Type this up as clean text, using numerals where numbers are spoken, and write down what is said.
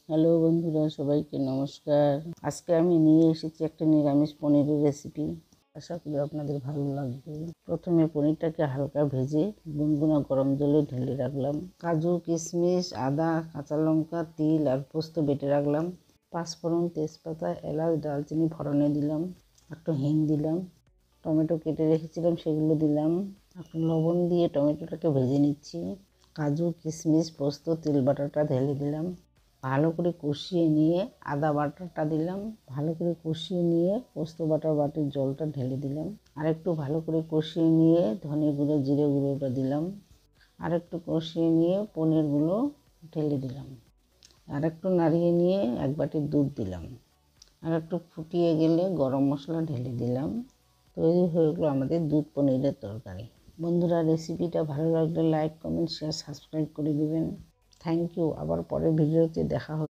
Hello বন্ধুরা, সবাইকে নমস্কার। আজকে আমি নিয়ে এসেছি একটা নিরামিষ পনিরের রেসিপি। আশা করি আপনাদের ভালো লাগবে। প্রথমে পনিরটাকে হালকা ভেজে গুনগুনা গরম জলে ঢেলে রাখলাম। কাজু, কিশমিশ, আদা, কাঁচা লঙ্কা, তিল আর পোস্ত বেটে রাখলাম। পাঁচফোড়ন, তেজপাতা, এলাচ, দারচিনি ফোড়নে দিলাম। একটু হিং দিলাম। টমেটো কেটে রেখেছিলাম, সেগুলো দিলাম। একটু লবণ দিয়ে টমেটোটাকে ভেজে নিচ্ছি। কাজু, কিশমিশ, পোস্ত, তিল বাটাটা ঢেলে দিলাম। ভালো করে কষিয়ে নিয়ে আদা বাটাটা দিলাম। ভালো করে কষিয়ে নিয়ে পোস্ত বাটার বাটির জলটা ঢেলে দিলাম। আর একটু ভালো করে কষিয়ে নিয়ে ধনে গুঁড়ো, জিরে গুঁড়োটা দিলাম। আর একটু কষিয়ে নিয়ে পনিরগুলো ঢেলে দিলাম। আর একটু নাড়িয়ে নিয়ে এক বাটি দুধ দিলাম। আর একটু ফুটিয়ে গেলে গরম মশলা ঢেলে দিলাম। তৈরি হয়ে গেলো আমাদের দুধ পনিরের তরকারি। বন্ধুরা, রেসিপিটা ভালো লাগলে লাইক, কমেন্ট, শেয়ার, সাবস্ক্রাইব করে দিবেন। Thank you. আবার পরের ভিডিওতে দেখা হবে।